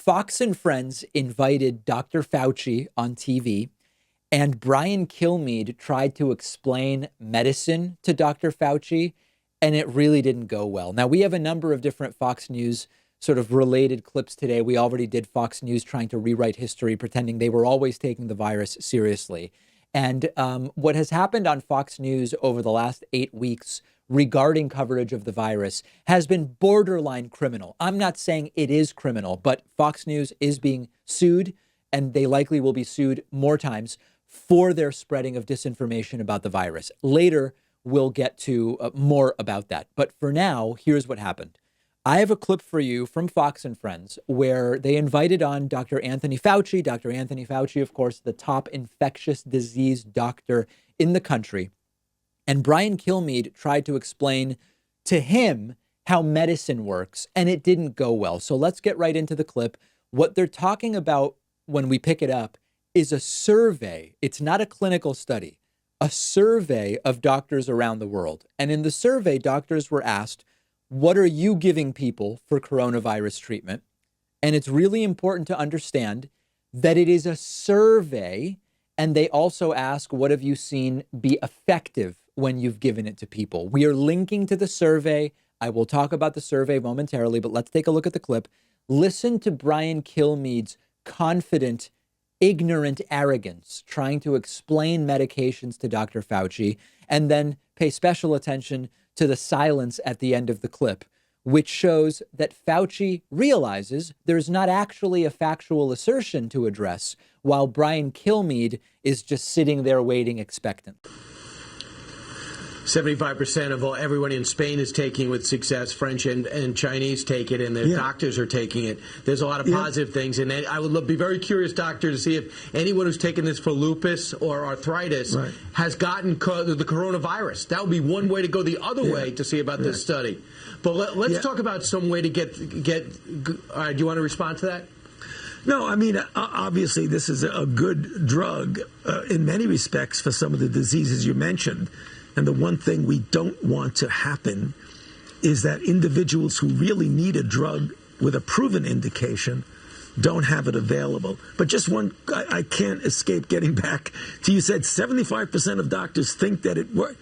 Fox and Friends invited Dr. Fauci on TV, and Brian Kilmeade tried to explain medicine to Dr. Fauci, and it really didn't go well. Now, we have a number of different Fox News sort of related clips today. We already did Fox News trying to rewrite history, pretending they were always taking the virus seriously. And what has happened on Fox News over the last 8 weeks regarding coverage of the virus has been borderline criminal. I'm not saying it is criminal, but Fox News is being sued, and they likely will be sued more times for their spreading of disinformation about the virus. Later, we'll get to more about that. But for now, here's what happened. I have a clip for you from Fox and Friends where they invited on Dr. Anthony Fauci. Dr. Anthony Fauci, of course, the top infectious disease doctor in the country. And Brian Kilmeade tried to explain to him how medicine works, and it didn't go well. So let's get right into the clip. What they're talking about when we pick it up is a survey. It's not a clinical study, a survey of doctors around the world. And in the survey, doctors were asked, what are you giving people for coronavirus treatment? And it's really important to understand that it is a survey. And they also ask, what have you seen be effective when you've given it to people? We are linking to the survey. I will talk about the survey momentarily, but let's take a look at the clip. Listen to Brian Kilmeade's confident, ignorant arrogance trying to explain medications to Dr. Fauci, and then pay special attention to the silence at the end of the clip, which shows that Fauci realizes there's not actually a factual assertion to address, while Brian Kilmeade is just sitting there waiting expectant. 75% of everyone in Spain is taking with success. French and Chinese take it, and their doctors are taking it. There's a lot of positive things. And I would be very curious, doctor, to see if anyone who's taken this for lupus or arthritis has gotten the coronavirus. That would be one way to go the other way to see about this study. But let's talk about some way to get do you want to respond to that? No, I mean, obviously, this is a good drug in many respects for some of the diseases you mentioned. And the one thing we don't want to happen is that individuals who really need a drug with a proven indication don't have it available. But just one, I can't escape getting back to, you said 75% of doctors think that it works.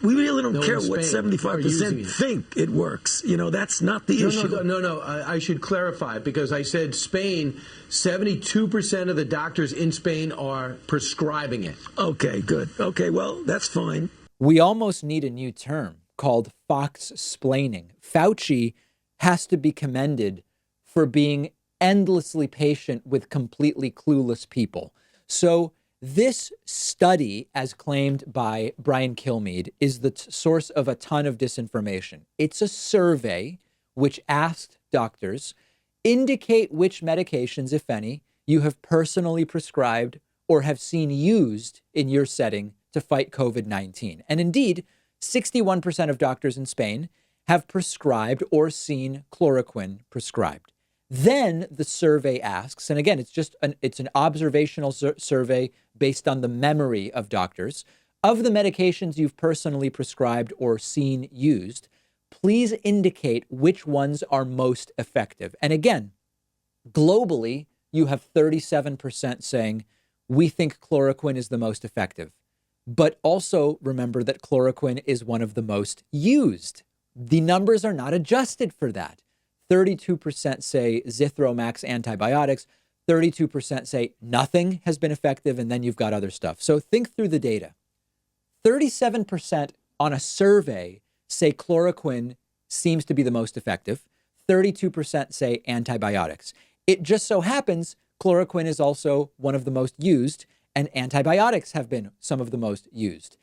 We really don't care what 75% think it works. You know, that's not the issue. No, I should clarify, because I said Spain, 72% of the doctors in Spain are prescribing it. Okay, good. Okay, well, that's fine. We almost need a new term called Fox-splaining. Fauci has to be commended for being endlessly patient with completely clueless people. So this study, as claimed by Brian Kilmeade, is the source of a ton of disinformation. It's a survey which asked doctors, indicate which medications, if any, you have personally prescribed or have seen used in your setting to fight COVID-19. And indeed, 61% of doctors in Spain have prescribed or seen chloroquine prescribed. Then the survey asks, and again, it's an observational survey based on the memory of doctors, of the medications you've personally prescribed or seen used, please indicate which ones are most effective. And again, globally, you have 37% saying, we think chloroquine is the most effective. But also remember that chloroquine is one of the most used. The numbers are not adjusted for that. 32% say Zithromax antibiotics, 32% say nothing has been effective, and then you've got other stuff. So think through the data. 37% on a survey say chloroquine seems to be the most effective. 32% say antibiotics. It just so happens chloroquine is also one of the most used, and antibiotics have been some of the most used.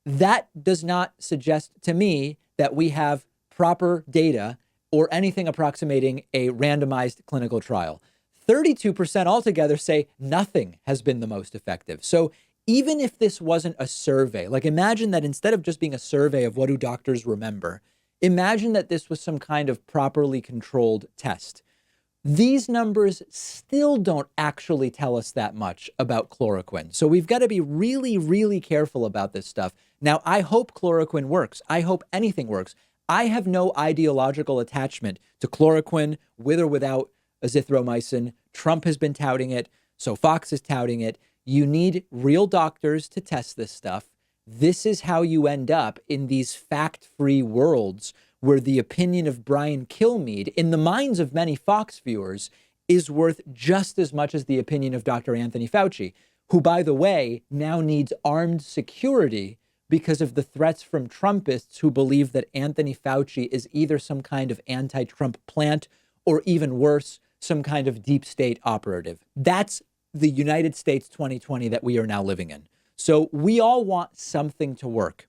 That does not suggest to me that we have proper data or anything approximating a randomized clinical trial. 32% altogether say nothing has been the most effective. So even if this wasn't a survey, like imagine that instead of just being a survey of what do doctors remember, imagine that this was some kind of properly controlled test. These numbers still don't actually tell us that much about chloroquine. So we've got to be really, really careful about this stuff. Now, I hope chloroquine works. I hope anything works. I have no ideological attachment to chloroquine with or without azithromycin. Trump has been touting it. So Fox is touting it. You need real doctors to test this stuff. This is how you end up in these fact-free worlds where the opinion of Brian Kilmeade, in the minds of many Fox viewers, is worth just as much as the opinion of Dr. Anthony Fauci, who, by the way, now needs armed security because of the threats from Trumpists who believe that Anthony Fauci is either some kind of anti-Trump plant or, even worse, some kind of deep state operative. That's the United States 2020 that we are now living in. So we all want something to work,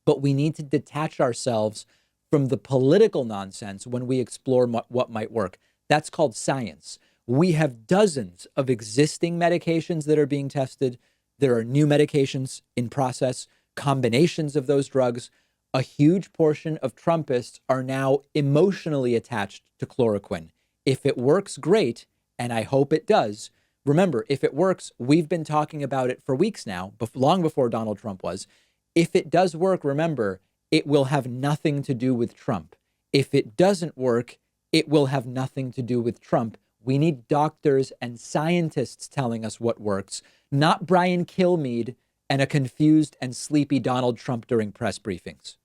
but we need to detach ourselves from the political nonsense when we explore what might work. That's called science. We have dozens of existing medications that are being tested. There are new medications in process, combinations of those drugs. A huge portion of Trumpists are now emotionally attached to chloroquine. If it works, great, and I hope it does. Remember, if it works, we've been talking about it for weeks now, long before Donald Trump was. If it does work, remember, it will have nothing to do with Trump. If it doesn't work, it will have nothing to do with Trump. We need doctors and scientists telling us what works, not Brian Kilmeade and a confused and sleepy Donald Trump during press briefings.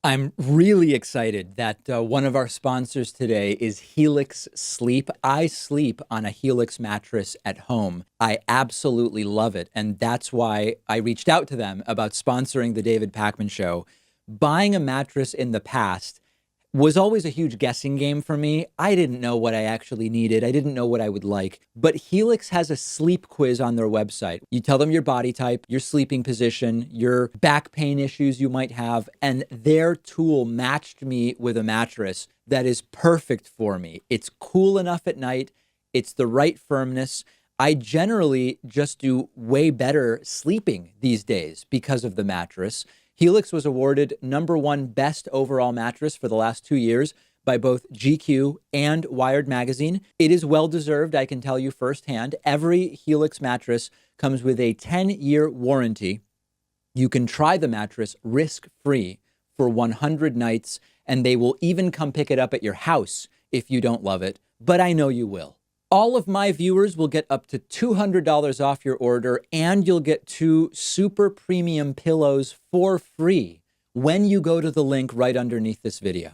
I'm really excited that one of our sponsors today is Helix Sleep. I sleep on a Helix mattress at home. I absolutely love it. And that's why I reached out to them about sponsoring the David Pakman Show. Buying a mattress in the past was always a huge guessing game for me. I didn't know what I actually needed. I didn't know what I would like. But Helix has a sleep quiz on their website. You tell them your body type, your sleeping position, your back pain issues you might have, and their tool matched me with a mattress that is perfect for me. It's cool enough at night. It's the right firmness. I generally just do way better sleeping these days because of the mattress. Helix was awarded #1 best overall mattress for the last 2 years by both GQ and Wired Magazine. It is well-deserved, I can tell you firsthand. Every Helix mattress comes with a 10-year warranty. You can try the mattress risk-free for 100 nights, and they will even come pick it up at your house if you don't love it. But I know you will. All of my viewers will get up to $200 off your order, and you'll get 2 super premium pillows for free when you go to the link right underneath this video.